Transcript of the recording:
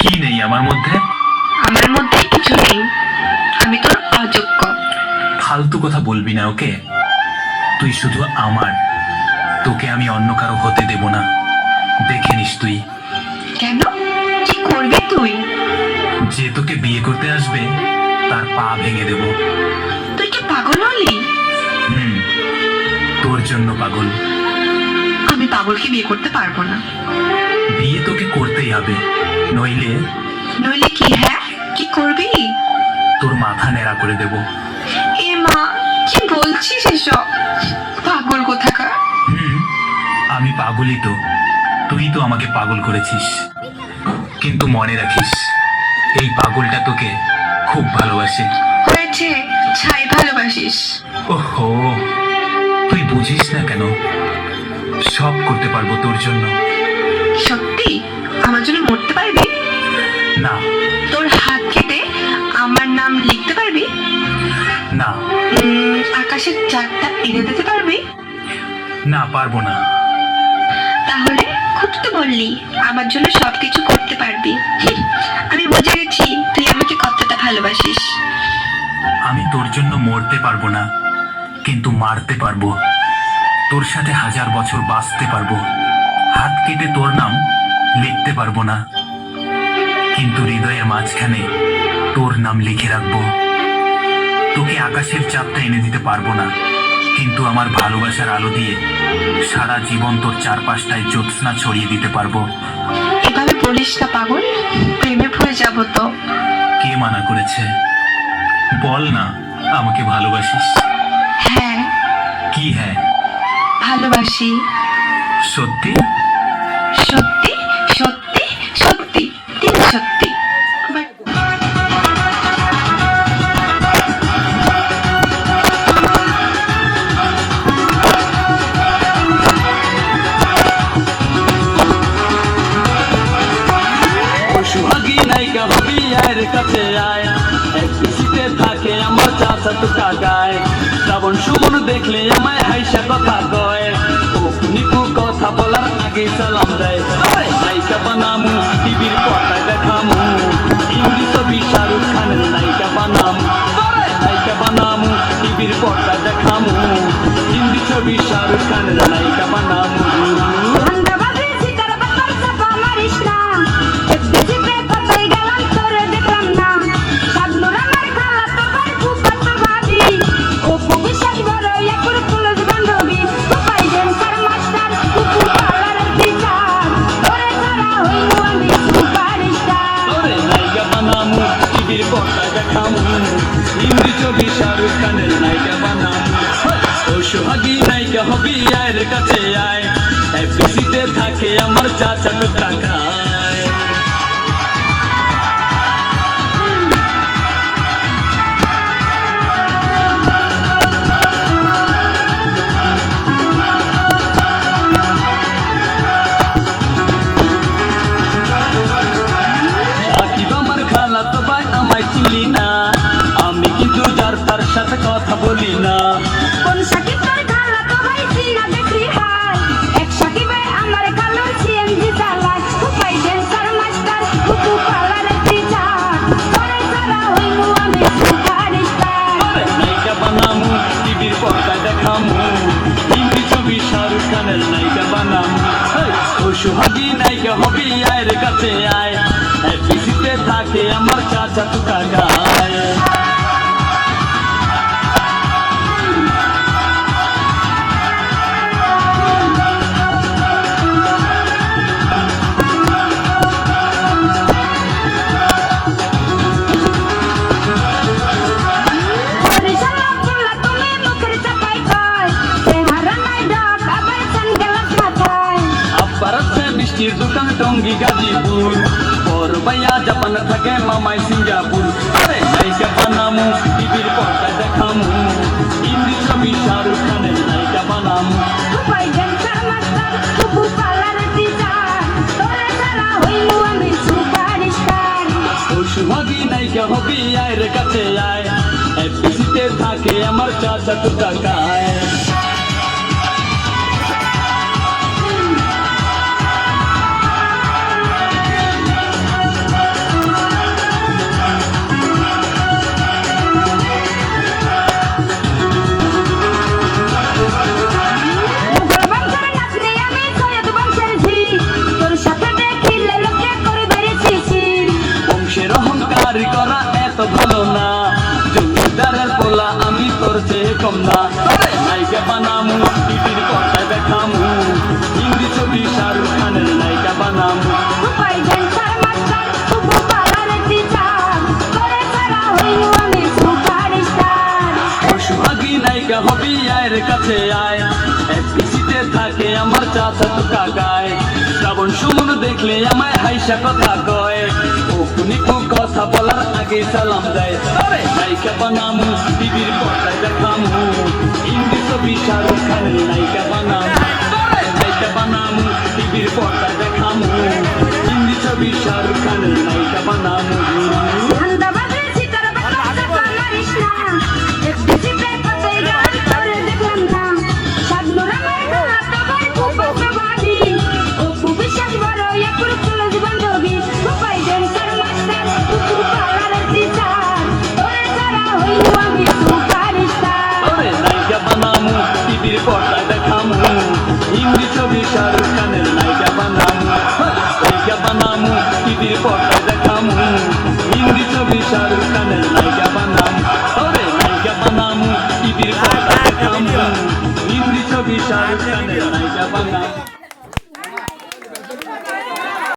কি নেই আমার মধ্যে? আমার মধ্যে কিছু নেই, আমি তোর অযোগ্য। ফালতু কথা বলবি না, ওকে? তুই শুধু আমার, তোকে আমি অন্য কারো হতে দেব না। দেখে নিস তুই। কেন? কি করবি তুই? যে তোকে বিয়ে করতে আসবে তার পা ভেঙে দেব। তুই কি পাগল হলি? হুম, তোর জন্য পাগল। আমি পাগলকে বিয়ে করতে পারবো না। বিয়ে তোকে করতেই হবে, নইলে নইলে কি? হ্যাঁ, কি করবি? তোর মাথা ন্যাড়া করে দেব। এ মা, কি বলছিস এসব? পাগল কোথাকার। হুম, আমি পাগলই তো। তুই তো আমাকে পাগল করেছিস। কিন্তু মনে রাখিস, এই পাগলটা তোকে খুব ভালোবাসে। হয়েছে, ছাই ভালোবাসিস। ওহো, তুই বুঝিস না কেন? সব করতে পারবো তোর জন্য। সত্যি আমার জন্য মরতে পারবি? না। তোর হাত কেটে আমার নাম লিখতে পারবি? না। আকাশের চাঁদটা এনে দিতে পারবি? না, পারবো না। তাহলে খুব তো বললি আমার জন্য সবকিছু করতে পারবি। আমি বুঝে গেছি তুই আমাকে কতটা ভালোবাসিস। আমি তোর জন্য মরতে পারবো না, কিন্তু মারতে পারবো। তোর সাথে 1000 বছর বাঁচতে পারবো। হাত কেটে তোর নাম লিখতে পারবো না, কিন্তু হৃদয়ের মাঝখানে তোর নাম লিখে রাখবো। তোকে আকাশের চাঁদটা এনে দিতে পারবো না, কিন্তু আমার ভালোবাসার আলো দিয়ে সারা জীবন তোর চারপাশটায় জ্যোৎস্না ছড়িয়ে দিতে পারবো। এভাবে বলিস না পাগল, প্রেমে পড়ে যাব তো। কে মানা করেছে? বল না, আমাকে ভালোবাসিস? হ্যাঁ, কি হ্যাঁ? ভালোবাসি। সত্যি? সত্যি সত্যি সত্যি, তিন সত্যি। সোহাগী নায়িকা হবি আয়ের কাছে আয়, এক পিসিতে থাকে আমার চাচা তো কাকায়। শ্রাবণ সুমন দেখলে আমায় হাইসা কথা কয়, ও নিকু কথা বলার আগে সালাম দেয়। নায়িকা বানামু টিভির পর্দায় দেখামু, হিন্দি ছবি শাহরুখ খানের নায়িকা বানামু। নায়িকা বানামু টিভির পর্দায় দেখামু, হিন্দি ছবি শাহরুখ খানের নায়িকা বানামু। হিন্দি ছবি শাহরুখ খানের নায়িকা বানাম। ও সোহাগী নায়িকা হবি আয়ের কাছে আয়, এফডিসিতে থাকে আমার চাচা তো কাকায়। সাকিব আমার খালা তো ভাই, আমায় চিনি না, আমি কিন্তু যার তার সাথে কথা বলি না। কোন সাকিব তোর খালা তো ভাই চিনা দেখলি হাই, এক সাকিবে আমার কালো সিএনজি চালায়, উপাই ড্যান্সার মাস্টার কুকু পালার টিচার, পরে সারা হইমু আমি সুপারস্টার। নায়িকা বানামু টিভির পর্দায় দেখামু, হিন্দি ছবি শাহরুখ খানের নায়িকা বানামু। ও সোহাগী নায়িকা হবি আয়ের কাছে আয়, এফডিসিতে থাকে আমার চাচা তো কাকায়। বৃষ্টির দোকান টঙ্গি গাজীপুর, বড় ভাইয়া জাপান থাকে মামাই সিঙ্গাপুর। নায়িকা বানামু টিভির পর্দায় দেখামু, হিন্দি ছবি শাহরুখ খানের নায়িকা বানামু। উপাই ড্যান্সার মাস্টার কুকু পালার টিচার, পরে সারা হইমু আমি সুপারস্টার। ও সোহাগী নায়িকা হবি আয়ের কাছে আয়, এফডিসিতে থাকে আমার চাচা তো কাকায়। শ্রাবণ সুমন দেখলে আমায় হাইসা কথা কয় অপুনিপু কথা বলার আগে সালাম দেয় আরে নায়িকা বানামু টিভির পর্দায় দেখামু হিন্দি ছবি শাহরুখ খানের নায়িকা বানামু আরে নায়িকা বানামু টিভির পর্দায় দেখামু হিন্দি ছবি শাহরুখ খানের নায়িকা বানামু ধান্দাবাজে সিতার বাচ্চা মারিস না একটু জিপে পাতে গান করে দেখলাম না সাধনুর আমার হাত ভাই ফুফা বাড়ি অপু বিশ্বাস বড় একুর চলে জীবন রবি ফুফাই ড্যান্সার মাস্টার ফুফু পালার টিচার ওরে যারা হইল আমি সুপারস্টার ওরে নায়িকা বানামু টিভির পর্দায় দেখামু হিন্দি ছবি শাহরুখ খানের নায়িকা বানামু নায়িকা বানামু টিভির পর্দায় দেখামু হিন্দি ছবি শাহরুখ খানের নায়িকা বানামু ওরে নায়িকা বানামু টিভির পর্দায় দেখামু হিন্দি ছবি শাহরুখ খানের নায়িকা বানামু